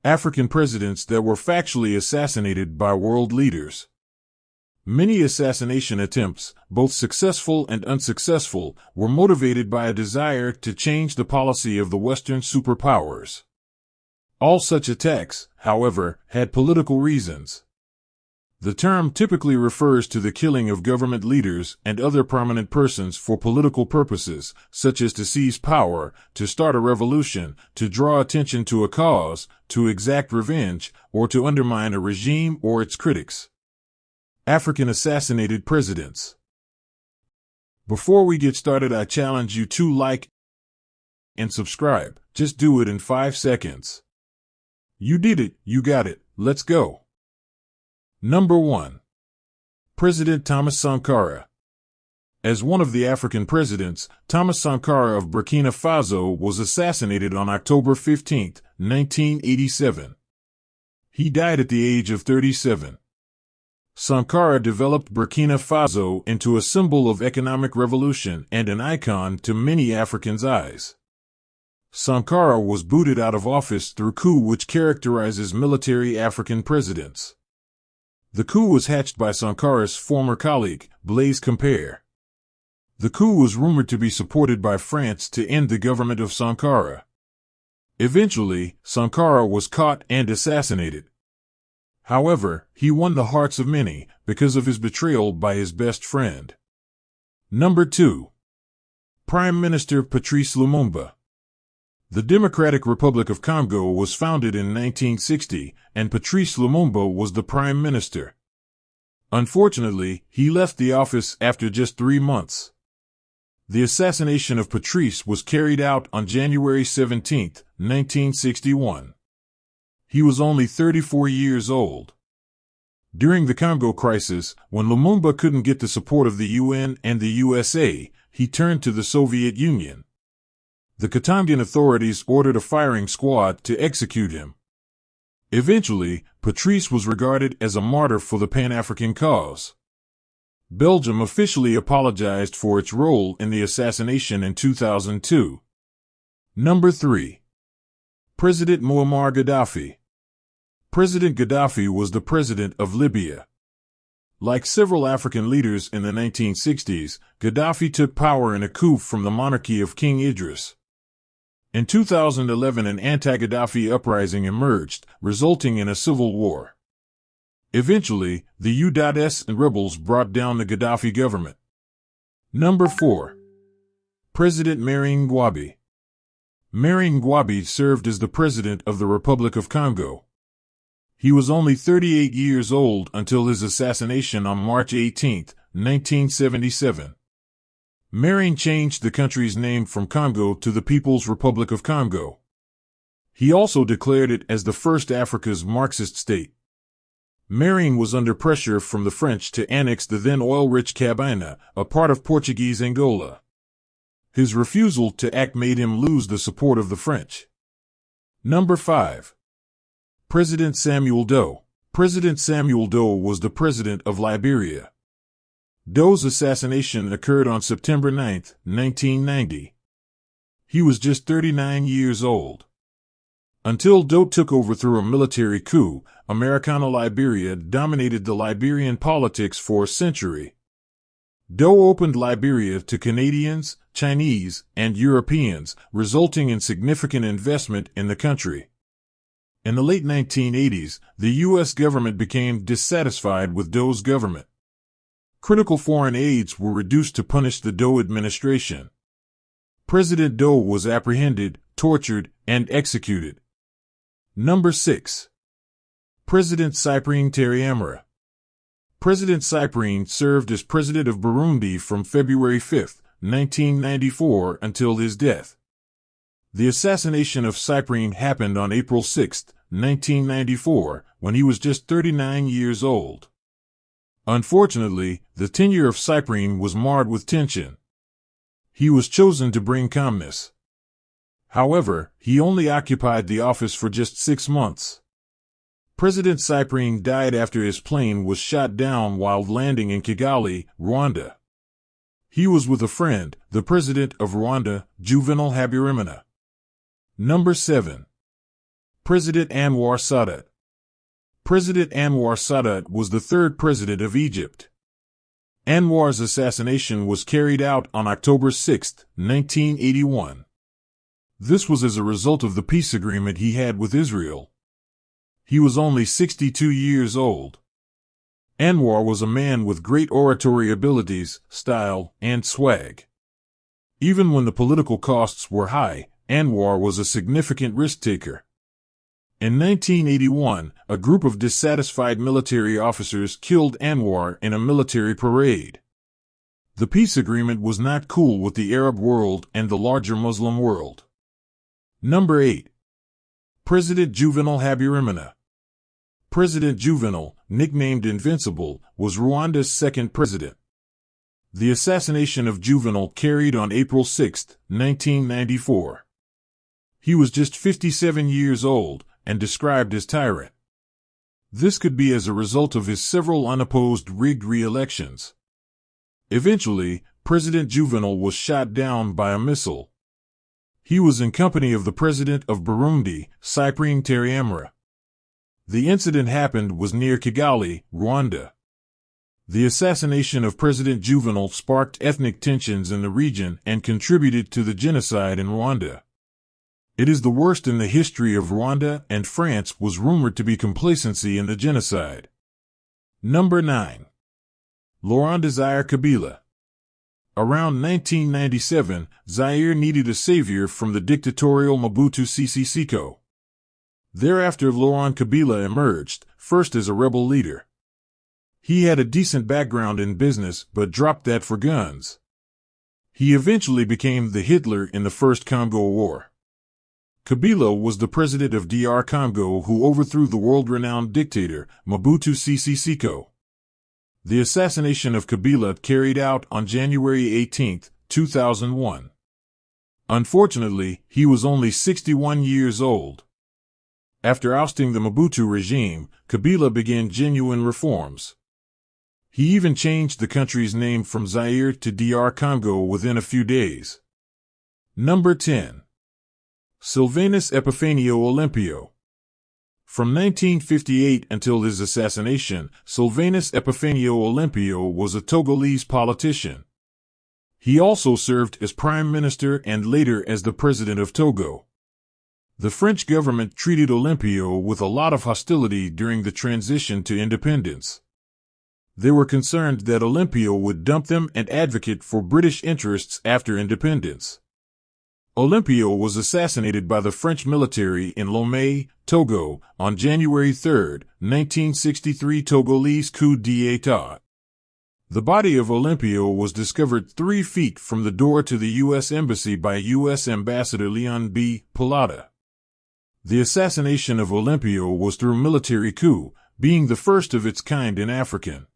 African presidents that were factually assassinated by world leaders. Many assassination attempts, both successful and unsuccessful, were motivated by a desire to change the policy of the Western superpowers. All such attacks, however, had political reasons. The term typically refers to the killing of government leaders and other prominent persons for political purposes, such as to seize power, to start a revolution, to draw attention to a cause, to exact revenge, or to undermine a regime or its critics. African assassinated presidents. Before we get started, I challenge you to like and subscribe. Just do it in 5 seconds. You did it, you got it, let's go. Number 1. President Thomas Sankara. As one of the African presidents, Thomas Sankara of Burkina Faso was assassinated on October 15, 1987. He died at the age of 37. Sankara developed Burkina Faso into a symbol of economic revolution and an icon to many Africans' eyes. Sankara was booted out of office through coup, which characterizes military African presidents. The coup was hatched by Sankara's former colleague, Blaise Compaoré. The coup was rumored to be supported by France to end the government of Sankara. Eventually, Sankara was caught and assassinated. However, he won the hearts of many because of his betrayal by his best friend. Number 2. Prime Minister Patrice Lumumba. The Democratic Republic of Congo was founded in 1960, and Patrice Lumumba was the prime minister. Unfortunately, he left the office after just 3 months. The assassination of Patrice was carried out on January 17, 1961. He was only 34 years old. During the Congo crisis, when Lumumba couldn't get the support of the UN and the USA, he turned to the Soviet Union. The Katangan authorities ordered a firing squad to execute him. Eventually, Patrice was regarded as a martyr for the Pan-African cause. Belgium officially apologized for its role in the assassination in 2002. Number 3. President Muammar Gaddafi. President Gaddafi was the president of Libya. Like several African leaders in the 1960s, Gaddafi took power in a coup from the monarchy of King Idris. In 2011, an anti-Gaddafi uprising emerged, resulting in a civil war. Eventually, the UDAS and rebels brought down the Gaddafi government. Number 4. President Mary Ngouabi. Mary Ngouabi served as the president of the Republic of Congo. He was only 38 years old until his assassination on March 18, 1977. Mary changed the country's name from Congo to the People's Republic of Congo. He also declared it as the first Africa's Marxist state. Mary was under pressure from the French to annex the then oil-rich Cabinda, a part of Portuguese Angola. His refusal to act made him lose the support of the French. Number 5. President Samuel Doe. President Samuel Doe was the president of Liberia. Doe's assassination occurred on September 9, 1990. He was just 39 years old. Until Doe took over through a military coup, Americana Liberia dominated the Liberian politics for a century. Doe opened Liberia to Canadians, Chinese, and Europeans, resulting in significant investment in the country. In the late 1980s, the U.S. government became dissatisfied with Doe's government. Critical foreign aids were reduced to punish the Doe administration. President Doe was apprehended, tortured, and executed. Number 6. President Cyprien Ntaryamira. President Cyprien served as president of Burundi from February 5, 1994 until his death. The assassination of Cyprien happened on April 6, 1994, when he was just 39 years old. Unfortunately, the tenure of Cyprien was marred with tension. He was chosen to bring calmness. However, he only occupied the office for just 6 months. President Cyprien died after his plane was shot down while landing in Kigali, Rwanda. He was with a friend, the president of Rwanda, Juvenal Habyarimana. Number 7. President Anwar Sadat. President Anwar Sadat was the third president of Egypt. Anwar's assassination was carried out on October 6, 1981. This was as a result of the peace agreement he had with Israel. He was only 62 years old. Anwar was a man with great oratory abilities, style, and swag. Even when the political costs were high, Anwar was a significant risk-taker. In 1981, a group of dissatisfied military officers killed Anwar in a military parade. The peace agreement was not cool with the Arab world and the larger Muslim world. Number 8. President Juvenal Habyarimana. President Juvenal, nicknamed Invincible, was Rwanda's second president. The assassination of Juvenal carried on April 6, 1994. He was just 57 years old and described as tyrant. This could be as a result of his several unopposed rigged re-elections. Eventually, President Juvenal was shot down by a missile. He was in company of the president of Burundi, Cyprien Ntaryamira. The incident happened was near Kigali, Rwanda. The assassination of President Juvenal sparked ethnic tensions in the region and contributed to the genocide in Rwanda. It is the worst in the history of Rwanda, and France was rumored to be complacency in the genocide. Number 9. Laurent Desire Kabila. Around 1997, Zaire needed a savior from the dictatorial Mobutu Sese Seko. Thereafter, Laurent Kabila emerged, first as a rebel leader. He had a decent background in business, but dropped that for guns. He eventually became the Hitler in the First Congo War. Kabila was the president of DR Congo who overthrew the world-renowned dictator, Mobutu Sese Seko. The assassination of Kabila carried out on January 18, 2001. Unfortunately, he was only 61 years old. After ousting the Mobutu regime, Kabila began genuine reforms. He even changed the country's name from Zaire to DR Congo within a few days. Number 10. Sylvanus Epifanio Olympio. From 1958 until his assassination, Sylvanus Epifanio Olympio was a Togolese politician. He also served as prime minister and later as the president of Togo. The French government treated Olympio with a lot of hostility during the transition to independence. They were concerned that Olympio would dump them and advocate for British interests after independence. Olympio was assassinated by the French military in Lomé, Togo, on January 3, 1963 Togolese coup d'état. The body of Olympio was discovered 3 feet from the door to the U.S. Embassy by U.S. Ambassador Leon B. Pallotta. The assassination of Olympio was through military coup, being the first of its kind in African.